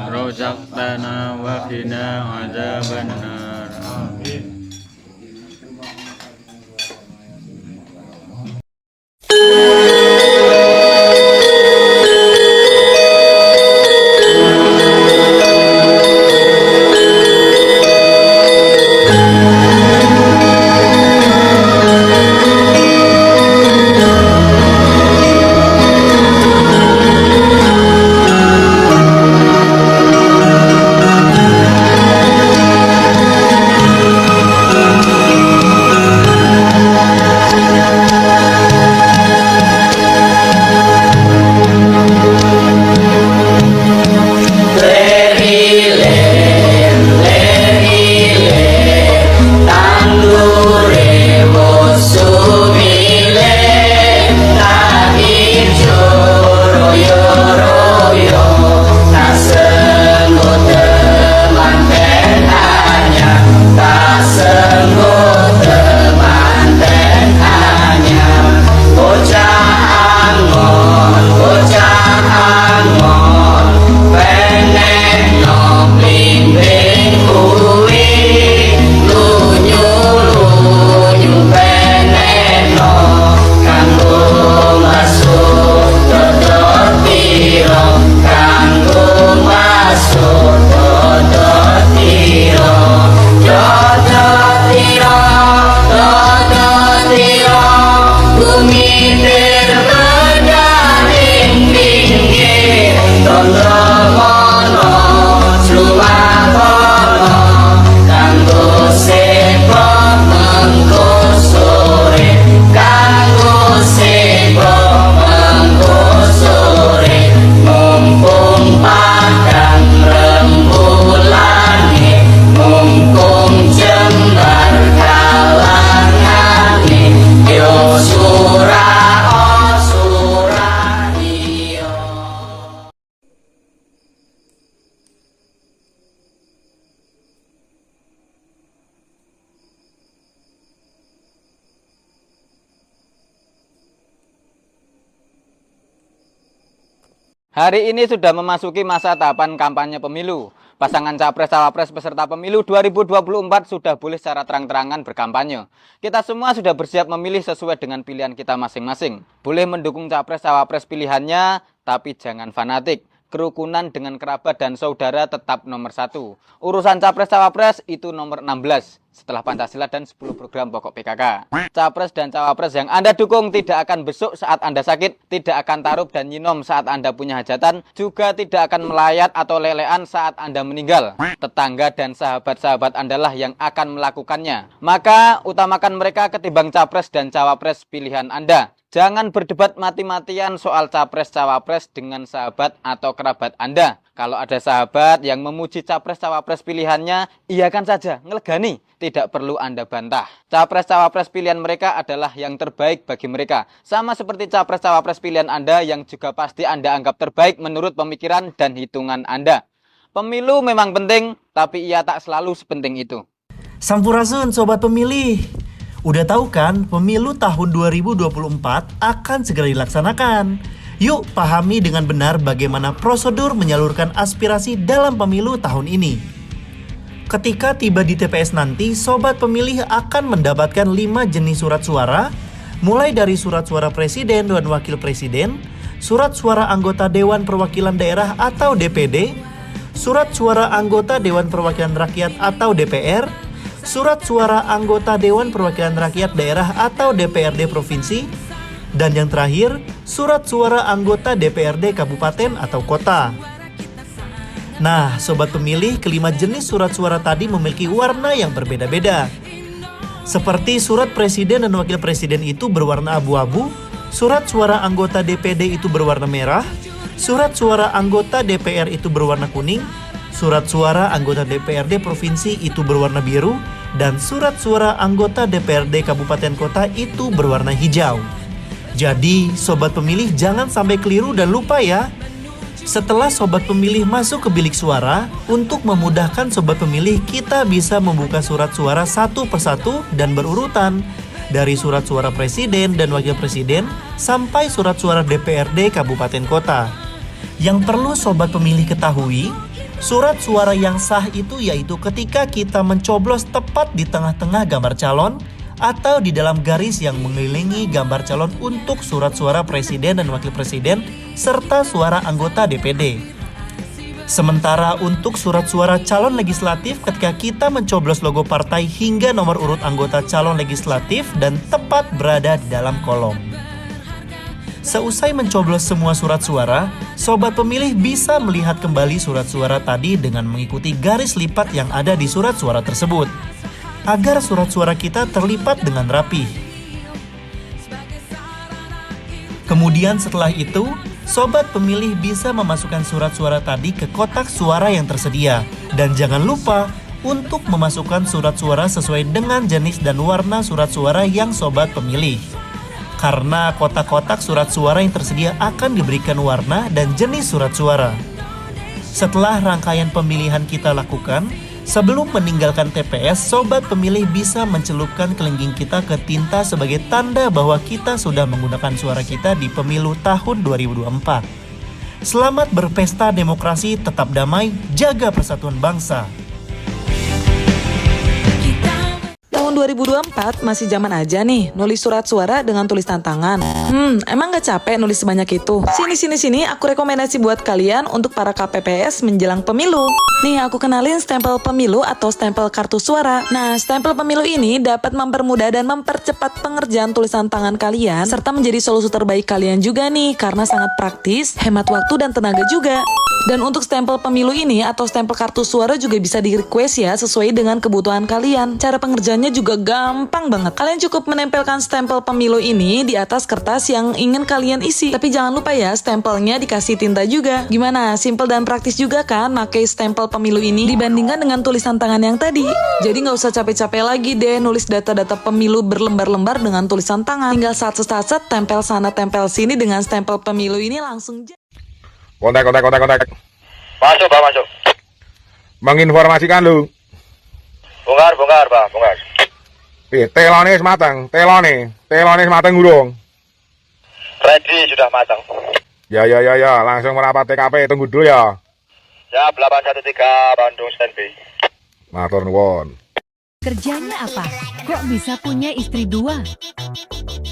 Rozaktana wa qina adzabannar. Amin. Hari ini sudah memasuki masa tahapan kampanye pemilu. Pasangan capres-cawapres peserta pemilu 2024 sudah boleh secara terang-terangan berkampanye. Kita semua sudah bersiap memilih sesuai dengan pilihan kita masing-masing. Boleh mendukung capres-cawapres pilihannya, tapi jangan fanatik. Kerukunan dengan kerabat dan saudara tetap nomor 1. Urusan capres-cawapres itu nomor 16. Setelah Pancasila dan 10 program pokok PKK. Capres dan cawapres yang Anda dukung tidak akan besuk saat Anda sakit, tidak akan taruh dan nyinom saat Anda punya hajatan, juga tidak akan melayat atau lelean saat Anda meninggal. Tetangga dan sahabat-sahabat Anda lah yang akan melakukannya. Maka utamakan mereka ketimbang capres dan cawapres pilihan Anda. Jangan berdebat mati-matian soal capres-cawapres dengan sahabat atau kerabat Anda. Kalau ada sahabat yang memuji capres-cawapres pilihannya, iakan saja, ngelegani. Tidak perlu Anda bantah. Capres-cawapres pilihan mereka adalah yang terbaik bagi mereka. Sama seperti capres-cawapres pilihan Anda yang juga pasti Anda anggap terbaik menurut pemikiran dan hitungan Anda. Pemilu memang penting, tapi ia tak selalu sepenting itu. Sampurasun Sobat Pemilih. Udah tahu kan pemilu tahun 2024 akan segera dilaksanakan. Yuk pahami dengan benar bagaimana prosedur menyalurkan aspirasi dalam pemilu tahun ini. Ketika tiba di TPS nanti, Sobat Pemilih akan mendapatkan 5 jenis surat suara, mulai dari surat suara Presiden dan Wakil Presiden, surat suara anggota Dewan Perwakilan Daerah atau DPD, surat suara anggota Dewan Perwakilan Rakyat atau DPR, surat suara anggota Dewan Perwakilan Rakyat Daerah atau DPRD Provinsi, dan yang terakhir, surat suara anggota DPRD Kabupaten atau Kota. Nah, Sobat Pemilih, kelima jenis surat suara tadi memiliki warna yang berbeda-beda. Seperti surat Presiden dan Wakil Presiden itu berwarna abu-abu, surat suara anggota DPD itu berwarna merah, surat suara anggota DPR itu berwarna kuning, surat suara anggota DPRD Provinsi itu berwarna biru, dan surat suara anggota DPRD Kabupaten Kota itu berwarna hijau. Jadi, Sobat Pemilih jangan sampai keliru dan lupa ya. Setelah Sobat Pemilih masuk ke bilik suara, untuk memudahkan Sobat Pemilih, kita bisa membuka surat suara satu persatu dan berurutan. Dari surat suara Presiden dan Wakil Presiden, sampai surat suara DPRD Kabupaten Kota. Yang perlu sobat pemilih ketahui, surat suara yang sah itu yaitu ketika kita mencoblos tepat di tengah-tengah gambar calon atau di dalam garis yang mengelilingi gambar calon untuk surat suara presiden dan wakil presiden serta suara anggota DPD. Sementara untuk surat suara calon legislatif ketika kita mencoblos logo partai hingga nomor urut anggota calon legislatif dan tepat berada di dalam kolom. Seusai mencoblos semua surat suara, sobat pemilih bisa melihat kembali surat suara tadi dengan mengikuti garis lipat yang ada di surat suara tersebut, agar surat suara kita terlipat dengan rapi. Kemudian setelah itu, sobat pemilih bisa memasukkan surat suara tadi ke kotak suara yang tersedia. Dan jangan lupa untuk memasukkan surat suara sesuai dengan jenis dan warna surat suara yang sobat pemilih. Karena kotak-kotak surat suara yang tersedia akan diberikan warna dan jenis surat suara. Setelah rangkaian pemilihan kita lakukan, sebelum meninggalkan TPS, sobat pemilih bisa mencelupkan kelingking kita ke tinta sebagai tanda bahwa kita sudah menggunakan suara kita di pemilu tahun 2024. Selamat berpesta demokrasi, tetap damai, jaga persatuan bangsa. Tahun 2024 masih zaman aja nih nulis surat suara dengan tulisan tangan. Emang gak capek nulis sebanyak itu? Sini, aku rekomendasi buat kalian untuk para KPPS menjelang pemilu. Nih, aku kenalin stempel pemilu atau stempel kartu suara. Nah, stempel pemilu ini dapat mempermudah dan mempercepat pengerjaan tulisan tangan kalian, serta menjadi solusi terbaik kalian juga nih, karena sangat praktis, hemat waktu dan tenaga juga. Dan untuk stempel pemilu ini atau stempel kartu suara juga bisa di-request ya, sesuai dengan kebutuhan kalian. Cara pengerjaannya juga gampang banget. Kalian cukup menempelkan stempel pemilu ini di atas kertas yang ingin kalian isi. Tapi jangan lupa ya, stempelnya dikasih tinta juga. Gimana? Simple dan praktis juga kan pakai stempel pemilu ini dibandingkan dengan tulisan tangan yang tadi. Jadi nggak usah capek-capek lagi deh nulis data-data pemilu berlembar-lembar dengan tulisan tangan. Tinggal saset-saset, tempel sana tempel sini dengan stempel pemilu ini langsung. Kontak. Masuk, Pak, masuk. Menginformasikan lu. Bongkar, Pak, bongkar. Telone wis mateng, telone mateng urung. Ready, sudah matang. Ya, langsung merapat TKP, tunggu dulu ya. Ya, 813 Bandung standby. Matur nuwun. Kerjanya apa? Kok bisa punya istri 2?